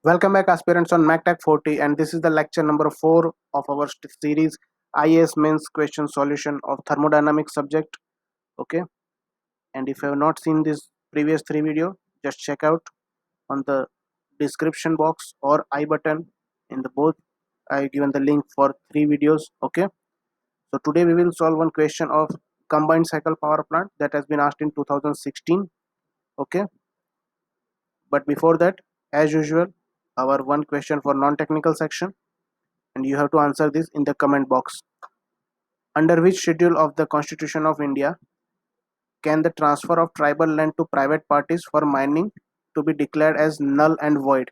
Welcome back, aspirants on MacTech 40, and this is the lecture number 4 of our series IAS Mains Question Solution of Thermodynamics subject. Okay, and if you have not seen this previous 3 video, just check out on the description box or I button in the both. I given the link for 3 videos. Okay, so today we will solve one question of combined cycle power plant that has been asked in 2016. Okay, but before that, as usual, our one question for non-technical section, and you have to answer this in the comment box. Under which schedule of the Constitution of India can the transfer of tribal land to private parties for mining to be declared as null and void?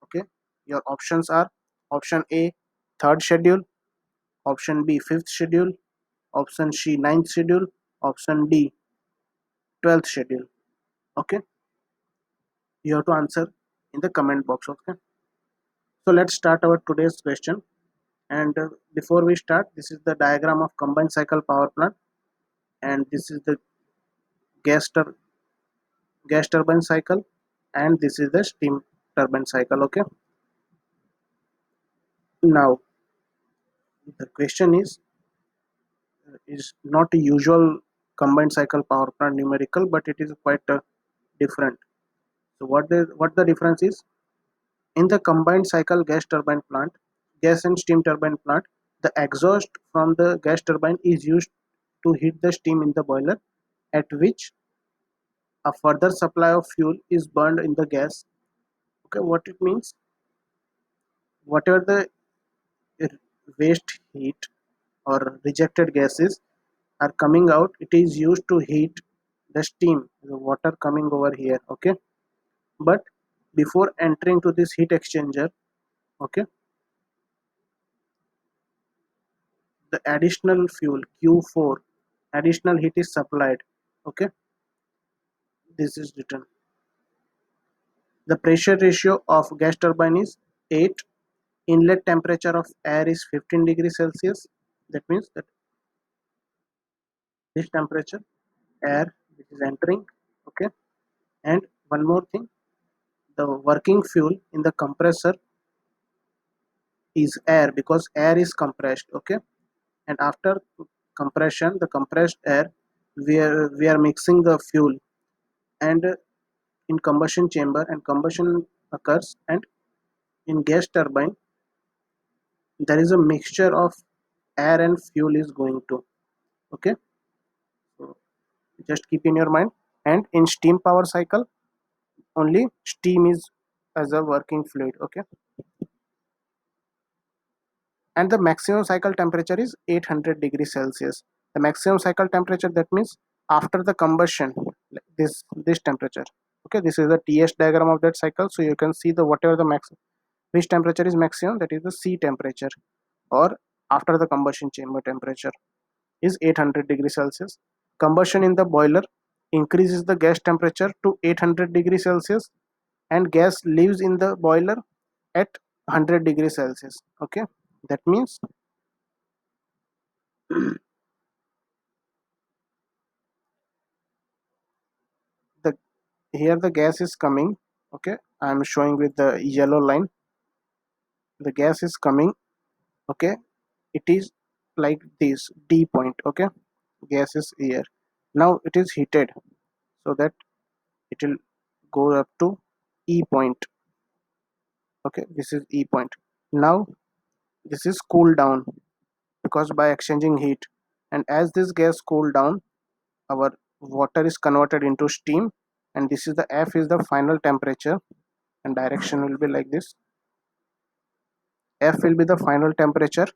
Okay, your options are option A, third schedule, option B, fifth schedule, option C, ninth schedule, option D, 12th schedule. Okay, you have to answer in the comment box. Okay, so let's start our today's question. And before we start, this is the diagram of combined cycle power plant, and this is the gas tur- gas turbine cycle, and this is the steam turbine cycle. Okay, now the question is not a usual combined cycle power plant numerical, but it is quite different. So what the difference is? In the combined cycle gas and steam turbine plant, the exhaust from the gas turbine is used to heat the steam in the boiler, at which a further supply of fuel is burned in the gas. Okay, what it means, whatever the waste heat or rejected gases are coming out, it is used to heat the steam, the water coming over here. Okay, but before entering to this heat exchanger, okay, the additional fuel Q4, additional heat is supplied. Okay, this is written. The pressure ratio of gas turbine is 8. Inlet temperature of air is 15 degrees Celsius. That means that this temperature air which is entering. Okay, and one more thing, the working fuel in the compressor is air, because air is compressed. Okay, and after compression, the compressed air, we are mixing the fuel, and in combustion chamber, and combustion occurs, and in gas turbine there is a mixture of air and fuel is going to. Okay, so just keep in your mind. And in steam power cycle, only steam is as a working fluid. Okay, and the maximum cycle temperature is 800 degrees Celsius. The maximum cycle temperature, that means after the combustion, like this temperature. Okay, this is the TS diagram of that cycle, so you can see the whatever the max, which temperature is maximum, that is the C temperature, or after the combustion chamber temperature is 800 degrees Celsius. Combustion in the boiler increases the gas temperature to 800 degrees Celsius, and gas leaves in the boiler at 100 degrees Celsius. Okay, that means the here the gas is coming. Okay, I am showing with the yellow line. The gas is coming. Okay, it is like this D point. Okay, gas is here. Now it is heated, so that it will go up to E point. Okay, this is E point. Now this is cool down, because by exchanging heat, and as this gas cool down, our water is converted into steam, and this is the F is the final temperature, and direction will be like this. F will be the final temperature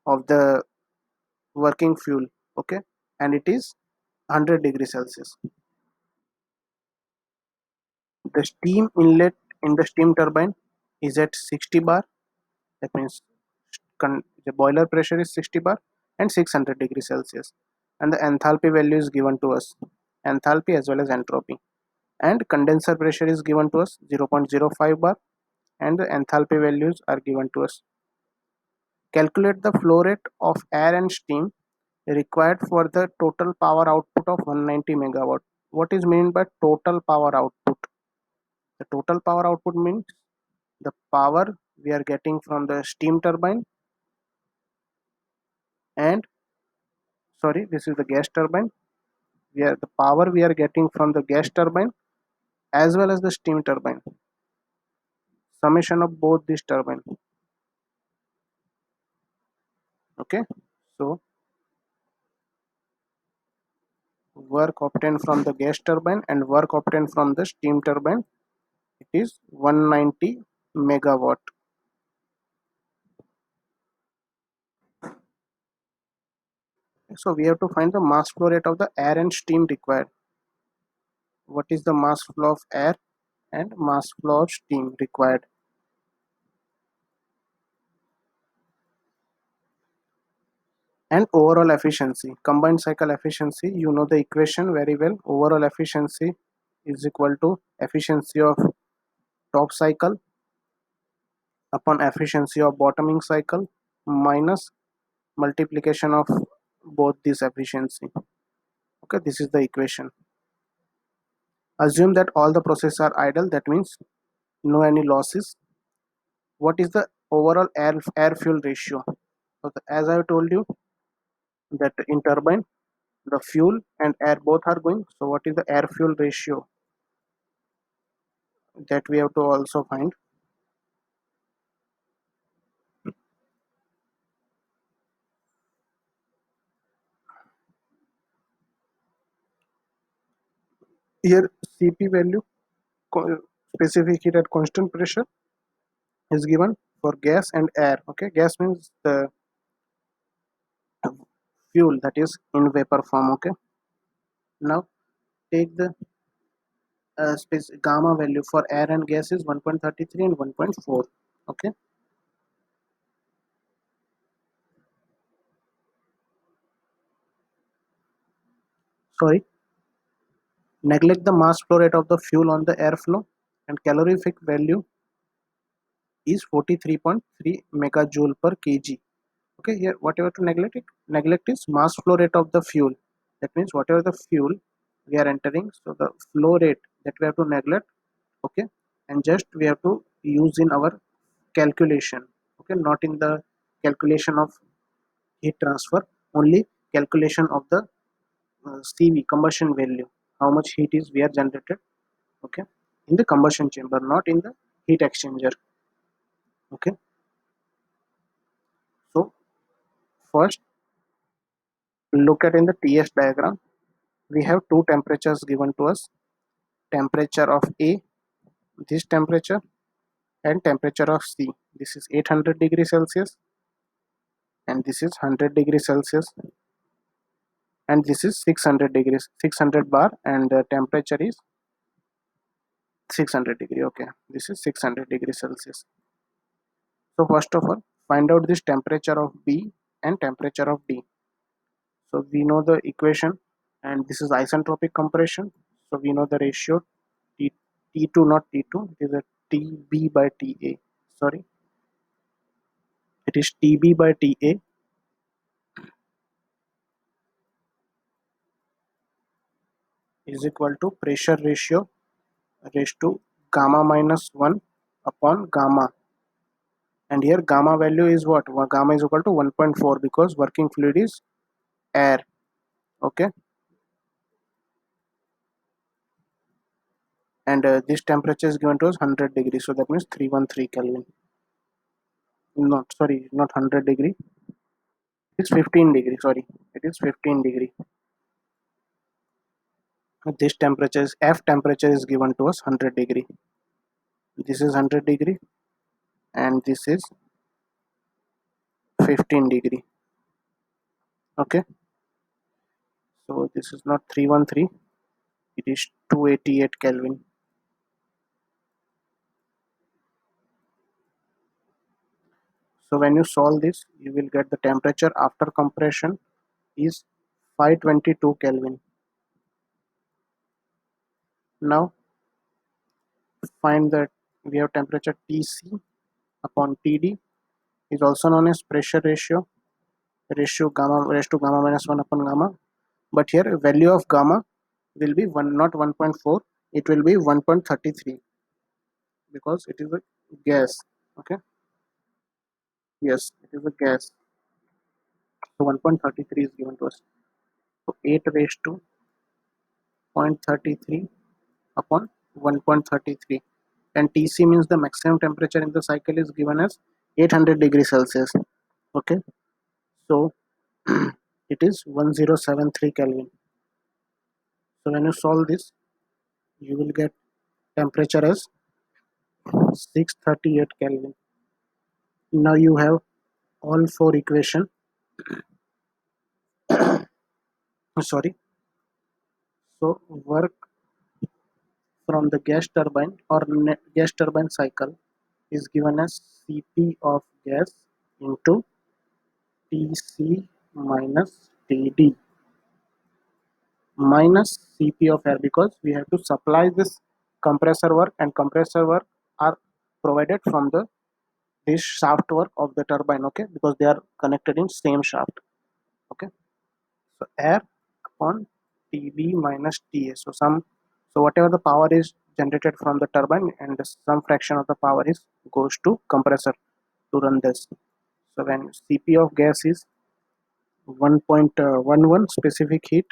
of the working fuel. Okay, and it is 100 degrees Celsius. The steam inlet in the steam turbine is at 60 bar. That means the boiler pressure is 60 bar and 600 degrees Celsius, and the enthalpy value is given to us, enthalpy as well as entropy, and condenser pressure is given to us 0.05 bar, and the enthalpy values are given to us. Calculate the flow rate of air and steam required for the total power output of 190 megawatt. What is meant by total power output? The total power output means the power we are getting from the steam turbine, and sorry, this is the gas turbine. The power we are getting from the gas turbine as well as the steam turbine, summation of both these turbine. Okay, so work obtained from the gas turbine and work obtained from the steam turbine, it is 190 megawatt. So we have to find the mass flow rate of the air and steam required. What is the mass flow of air and mass flow of steam required? And overall efficiency, combined cycle efficiency, you know the equation very well. Overall efficiency is equal to efficiency of top cycle upon efficiency of bottoming cycle minus multiplication of both this efficiency. Okay, this is the equation. Assume that all the processes are idle, that means no any losses. What is the overall air fuel ratio? So as I have told you that in turbine the fuel and air both are going, so what is the air fuel ratio that we have to also find? Here Cp value, specific heat at constant pressure, is given for gas and air. Okay, gas means the fuel that is in vapor form. Okay, now take the space gamma value for air and gas is 1.33 and 1.4. Okay, sorry, neglect the mass flow rate of the fuel on the airflow, and calorific value is 43.3 megajoule per kg. Okay, here whatever to neglect is mass flow rate of the fuel. That means whatever the fuel we are entering, so the flow rate that we have to neglect. Okay, and just we have to use in our calculation. Okay, not in the calculation of heat transfer, only calculation of the CV combustion value, how much heat is we are generated. Okay, in the combustion chamber, not in the heat exchanger. Okay, so first look at in the TS diagram, we have two temperatures given to us, temperature of A, this temperature, and temperature of C. This is 800 degrees Celsius and this is 100 degrees Celsius, and this is 600 degrees, 600 bar, and the temperature is 600 degree. Okay, this is 600 degrees Celsius. So first of all, find out this temperature of B and temperature of D. So we know the equation, and this is isentropic compression. So we know the ratio T, T2, not T2, it is a TB by TA. Sorry, it is TB by TA is equal to pressure ratio raised to gamma minus 1 upon gamma. And here gamma value is what? Gamma is equal to 1.4 because working fluid is air. Okay, and this temperature is given to us 100 degrees, so that means 313 Kelvin. Not sorry, not 100 degree, it's 15 degree. Sorry, it is 15 degree. This temperature is F temperature is given to us 100 degree. This is 100 degree and this is 15 degree. Okay, so this is not 313, it is 288 Kelvin. So when you solve this, you will get the temperature after compression is 522 Kelvin. Now find that we have temperature Tc upon Td is also known as pressure ratio gamma raised to gamma minus 1 upon gamma, but here value of gamma will be 1, not 1.4, it will be 1.33 because it is a gas. Okay, yes, it is a gas. So 1.33 is given to us. So 8 raised to 0.33 upon 1.33, and Tc means the maximum temperature in the cycle is given as 800 degrees Celsius. Okay, so it is 1073 Kelvin. So when you solve this, you will get temperature as 638 Kelvin. Now you have all four equation. Sorry. So work from the gas turbine or gas turbine cycle is given as Cp of gas into Tc minus Td minus Cp of air, because we have to supply this compressor work, and compressor work are provided from the this shaft work of the turbine. Okay, because they are connected in same shaft. Okay, so air upon Tb minus Ta. So whatever the power is generated from the turbine, and some fraction of the power is goes to compressor to run this. So when Cp of gas is 1.11 specific heat,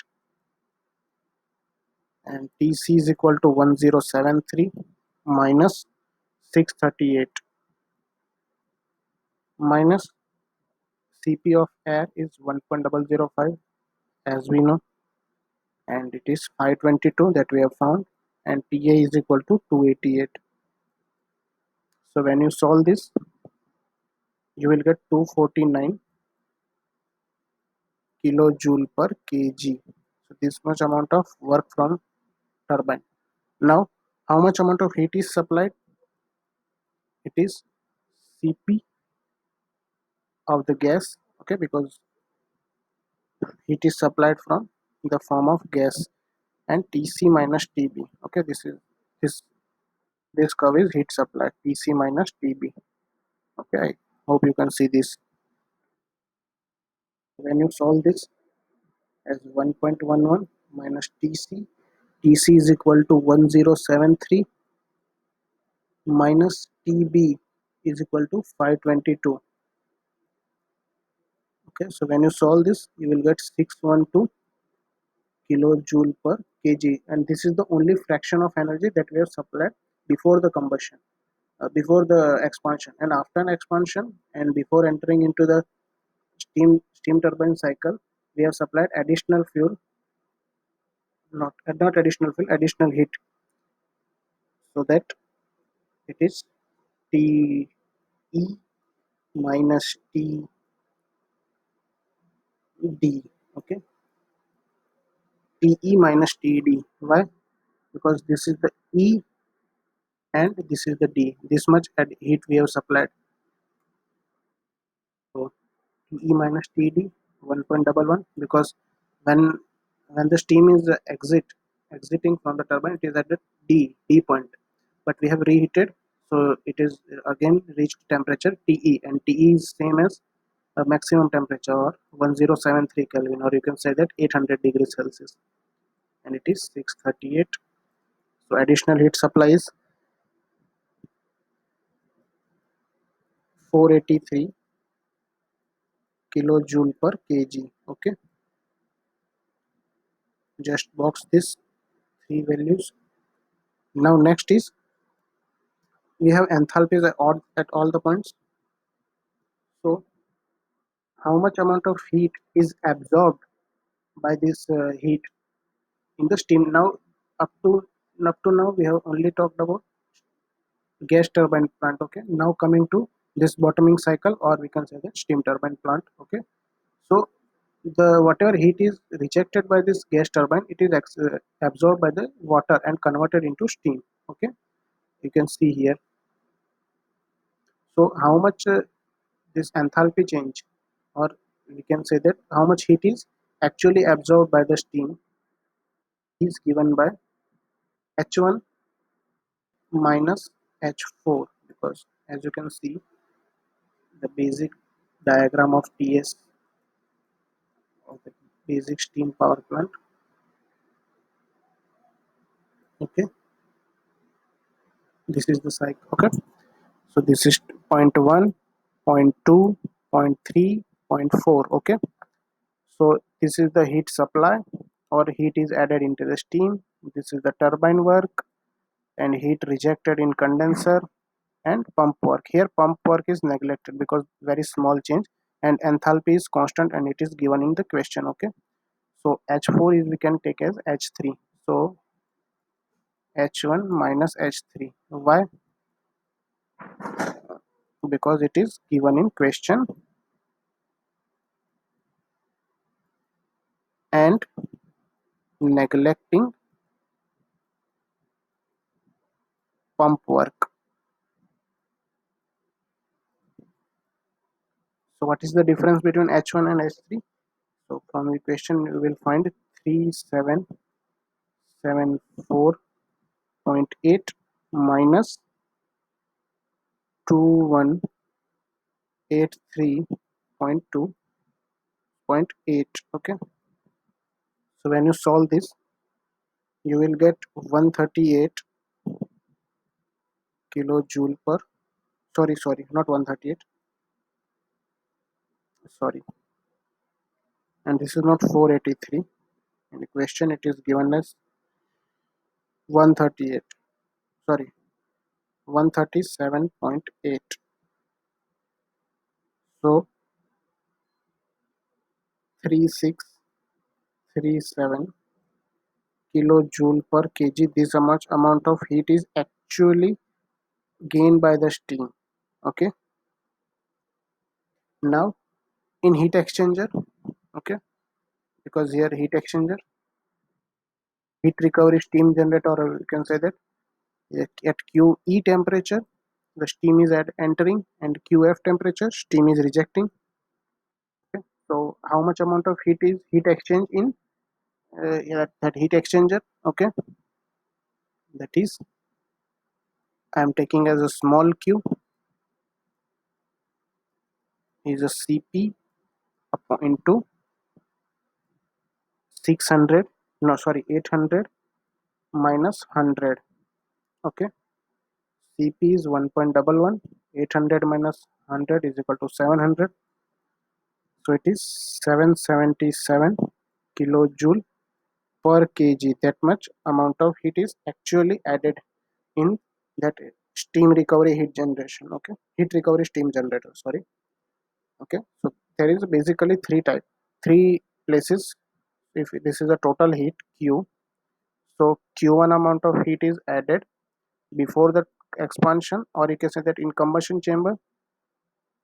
and Tc is equal to 1073 minus 638 minus Cp of air is 1.005 as we know, and it is 522 that we have found, and Ta is equal to 288. So when you solve this, you will get 249 kilojoule per kg. So this much amount of work from turbine. Now how much amount of heat is supplied? It is Cp of the gas. Okay, because heat is supplied from the form of gas, and Tc minus Tb. Okay, this this curve is heat supply, Tc minus Tb. Okay, I hope you can see this. When you solve this as 1.11 minus Tc is equal to 1073 minus Tb is equal to 522. Okay, so when you solve this, you will get 612 kilojoule per kg, and this is the only fraction of energy that we have supplied before the combustion, before the expansion, and after an expansion and before entering into the steam turbine cycle, we have supplied additional fuel, not additional fuel, additional heat, so that it is Te minus Td. Okay, Te minus Td. Why? Because this is the E and this is the D. This much heat we have supplied. So Te minus Td 1.11, because when when the steam is exiting from the turbine, it is at the D point, but we have reheated, so it is again reached temperature Te, and Te is same as a maximum temperature, or 1073 Kelvin, or you can say that 800 degrees Celsius, and it is 638. So additional heat supply is 483 kilojoule per kg. Okay, just box this three values. Now next is, we have enthalpies at all the points. So how much amount of heat is absorbed by this heat in the steam? Now up to now we have only talked about gas turbine plant. Okay, now coming to this bottoming cycle, or we can say the steam turbine plant. Okay, so the whatever heat is rejected by this gas turbine, it is absorbed by the water and converted into steam. Okay, you can see here. So how much this enthalpy change, or we can say that how much heat is actually absorbed by the steam, is given by H1 minus H4, because as you can see the basic diagram of TS, of the basic steam power plant. Okay, this is the cycle. Okay, So this is point 0.1, point 0.2, point 0.3, point 0.4. Okay, so this is the heat supply or heat is added into the steam. This is the turbine work and heat rejected in condenser and pump work. Here pump work is neglected because very small change, and enthalpy is constant and it is given in the question. Okay, so H4 is we can take as H3. So H1 minus H3. Why? Because it is given in question and neglecting pump work. So what is the difference between H1 and H3? So from the question you will find 3774.8 minus 2183.2.8. Okay, so when you solve this you will get 138 kilojoule per, sorry, not 138, sorry, and this is not 483. In the question it is given as 138, sorry, 137.8. So 3637 kilojoule per kg, this much amount of heat is actually gained by the steam. Okay, now in heat exchanger, okay, because here heat exchanger, heat recovery steam generator, or you can say that at QE temperature the steam is at entering and QF temperature steam is rejecting. Okay, so how much amount of heat is heat exchange in that heat exchanger? Okay, that is I am taking as a small q is a Cp into 600, no sorry, 800 minus 100. Okay, Cp is 1.11, 800 minus 100 is equal to 700, so it is 777 kilojoule per kg. That much amount of heat is actually added in that steam recovery heat generation. Okay, heat recovery steam generator, sorry. Okay, so there is basically three places. If this is a total heat q, so q1 amount of heat is added before the expansion, or you can say that in combustion chamber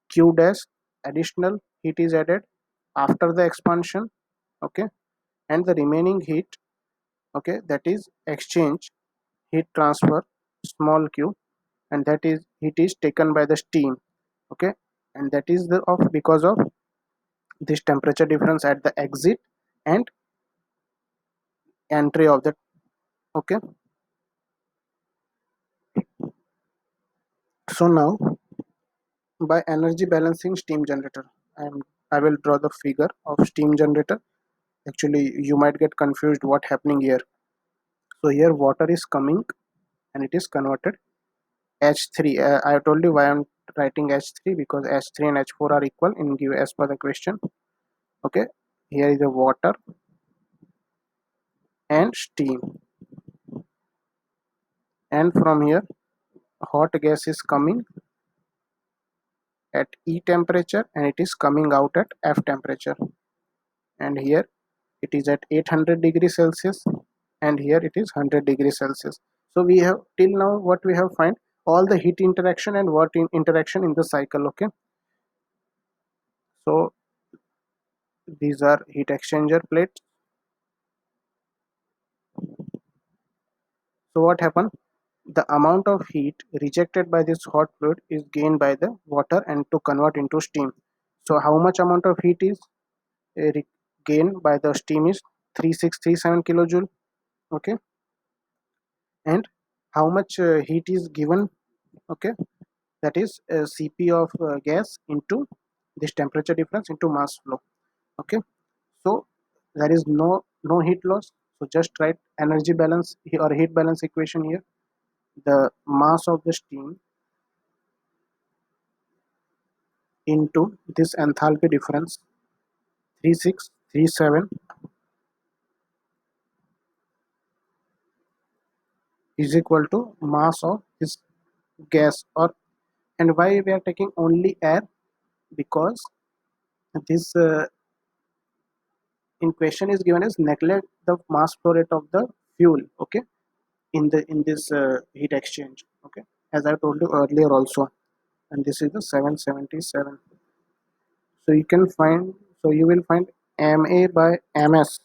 q dash additional heat is added after the expansion. Okay, and the remaining heat, okay, that is exchange heat transfer small q, and that is heat is taken by the steam. Okay, and that is the of because of this temperature difference at the exit and entry of the. Okay, so now by energy balancing steam generator, I will draw the figure of steam generator. Actually you might get confused what happening here. So here water is coming and it is converted H3. I told you why I'm writing H3, because H3 and H4 are equal in give as per the question. Okay, here is the water and steam, and from here hot gas is coming at E temperature and it is coming out at F temperature, and here it is at 800 degrees Celsius and here it is 100 degrees Celsius. So we have till now what we have find all the heat interaction and what in interaction in the cycle. Okay, so these are heat exchanger plates. So what happened, the amount of heat rejected by this hot fluid is gained by the water and to convert into steam. So how much amount of heat is gained by the steam is 3637 kilojoule. Okay, and how much heat is given? Okay, that is Cp of gas into this temperature difference into mass flow. Okay, so there is no heat loss, so just write energy balance or heat balance equation here. The mass of the steam into this enthalpy difference 3637 is equal to mass of this gas. Or and why we are taking only air? Because this in question is given as neglect the mass flow rate of the fuel, okay, in this heat exchange, okay, as I told you earlier also. And this is the 777. So you can find, so you will find ma by ms.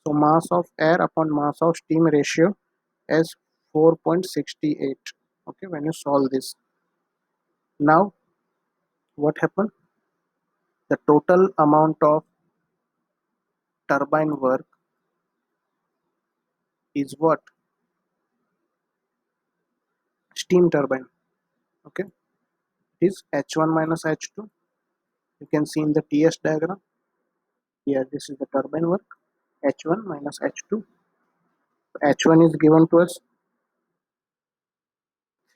So mass of air upon mass of steam ratio as 4.68. Okay, when you solve this, now what happened? The total amount of turbine work is what? Steam turbine. Okay, it is H1 minus H2. You can see in the TS diagram. Here, this is the turbine work. H1 minus H2. H1 is given to us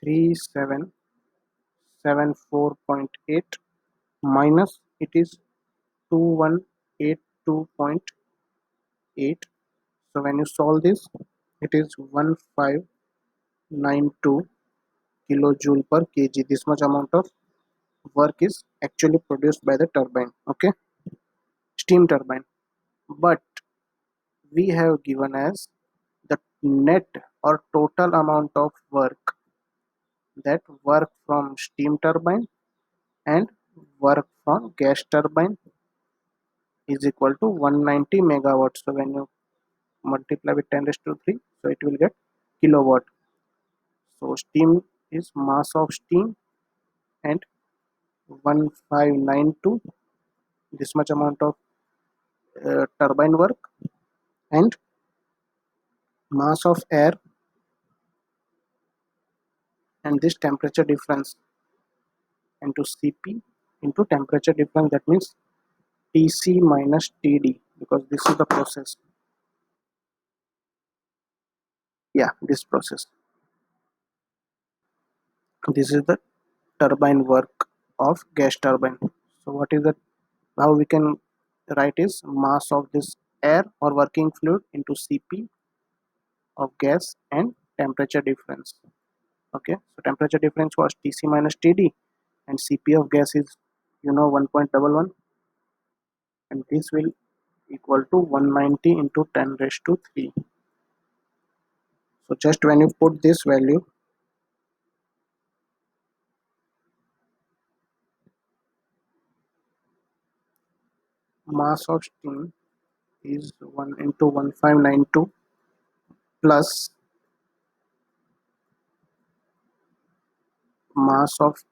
3774.8 minus it is 2182.8. So when you solve this, it is 1592 kilojoule per kg. This much amount of work is actually produced by the turbine, okay, steam turbine. But we have given as the net or total amount of work, that work from steam turbine and work from gas turbine is equal to 190 megawatts. So when you multiply with 10 raised to 3, so it will get kilowatt. So steam is mass of steam and 1592, this much amount of turbine work, and mass of air and this temperature difference into Cp into temperature difference, that means Tc minus Td, because this is the process. Yeah, this process. This is the turbine work of gas turbine. So what is the, how we can write is mass of this air or working fluid into Cp of gas and temperature difference. Okay, so temperature difference was Tc minus Td and Cp of gas is 1.11, and this will equal to 190 into 10 raised to 3. So just when you put this value, mass of steam is 1 into 1592 plus mass of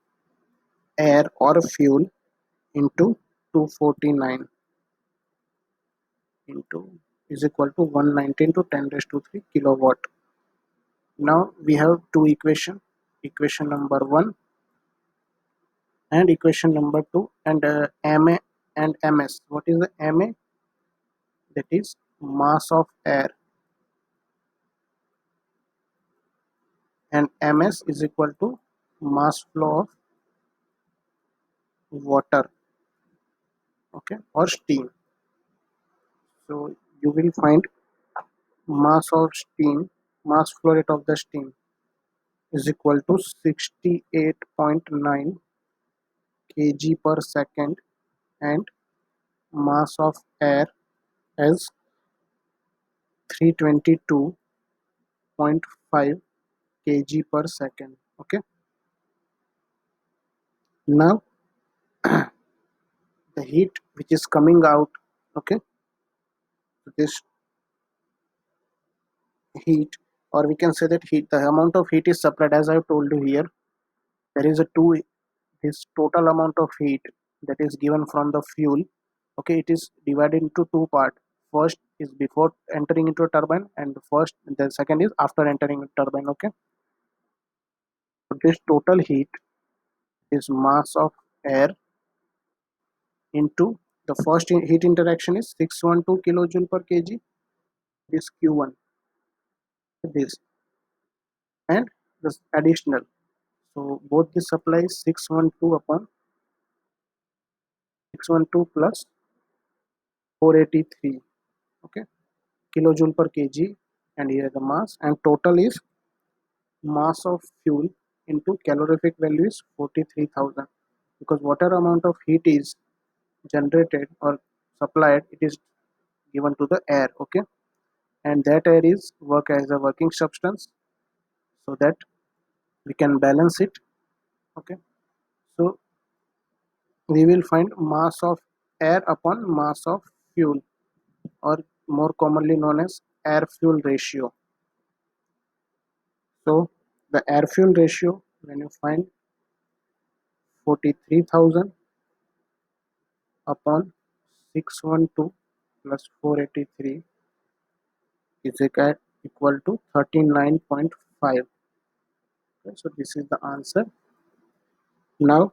air or fuel into 249 into is equal to 119 to 10 raised to 3 kilowatt. Now we have two equation, equation number 1 and equation number 2, and ma and ms. What is the ma? That is mass of air, and ms is equal to mass flow of water, okay, or steam. So you will find mass of steam, mass flow rate of the steam is equal to 68.9 kg per second, and mass of air as 322.5 kg per second. Okay, now the heat which is coming out, okay, this heat, or we can say that heat, the amount of heat is supplied, as I have told you here, there is a two, this total amount of heat that is given from the fuel, okay, it is divided into two part. First is before entering into a turbine, and the second is after entering a turbine. Okay, so this total heat is mass of air into the first heat interaction is 612 kilojoule per kg, this q1, this, and this additional, so both the supply is 612 upon 612 plus 483, okay, kilojoule per kg, and here the mass, and total is mass of fuel into calorific value is 43,000, because whatever amount of heat is generated or supplied, it is given to the air, okay, and that air is work as a working substance, so that we can balance it, okay. So we will find mass of air upon mass of fuel, or more commonly known as air fuel ratio. So the air fuel ratio, when you find 43,000 upon 612 plus 483 is equal to 39.5. Okay, so this is the answer. Now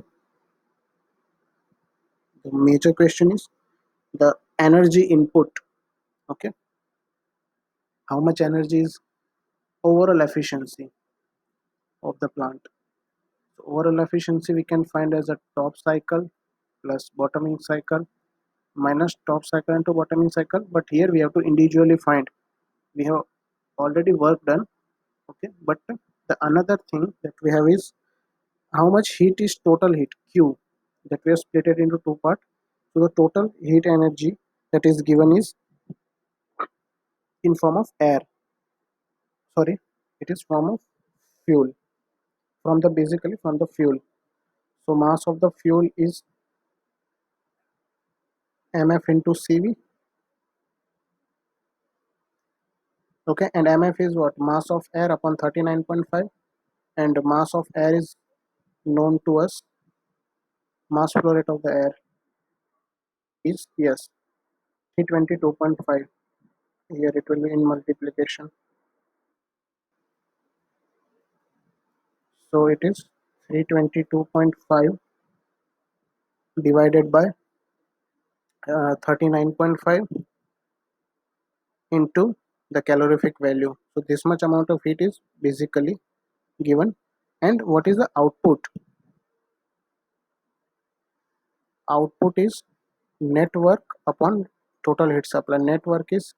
the major question is the energy input, okay, how much energy is overall efficiency of the plant. So overall efficiency we can find as a top cycle plus bottoming cycle minus top cycle into bottoming cycle, but here we have to individually find. We have already work done, okay, but the another thing that we have is how much heat is total heat Q, that we have split it into two parts. So the total heat energy that is given is in form of air, sorry, it is form of fuel, from the basically from the fuel. So mass of the fuel is mf into cv, okay, and mf is what, mass of air upon 39.5, and mass of air is known to us, mass flow rate of the air is, yes, 322.5. Here it will be in multiplication, so it is 322.5 divided by 39.5 into the calorific value. So this much amount of heat is basically given. And what is the output? Output is net work upon total heat supply. Net work is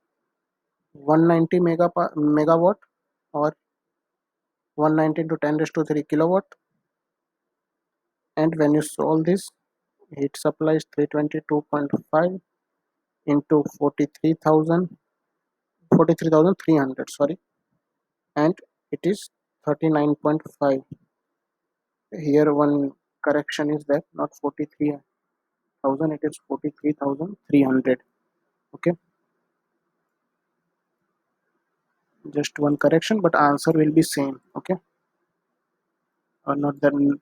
190 megawatt, or 190 to 10 raised to 3 kilowatt. And when you solve this, heat supply is 322.5 into 43,300, sorry, and it is 39.5. Here one correction is that not 43,000, it is 43,300, okay, just one correction, but answer will be same, okay, or not, then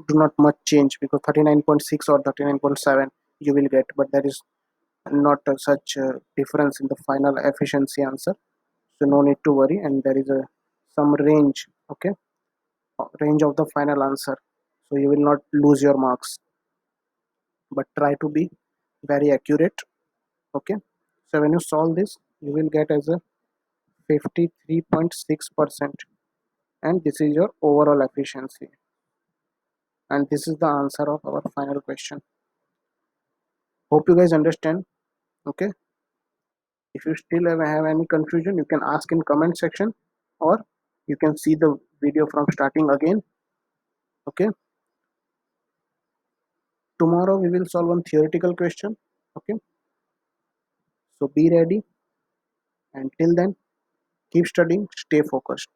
do not much change, because 39.6 or 39.7 you will get, but there is not such difference in the final efficiency answer, so no need to worry. And there is a some range, okay, range of the final answer, so you will not lose your marks, but try to be very accurate, okay. So when you solve this, you will get as a 53.6%, and this is your overall efficiency, and this is the answer of our final question. Hope you guys understand, okay. If you still have any confusion, you can ask in comment section, or you can see the video from starting again, okay. Tomorrow we will solve one theoretical question, okay, so be ready, and till then keep studying, stay focused.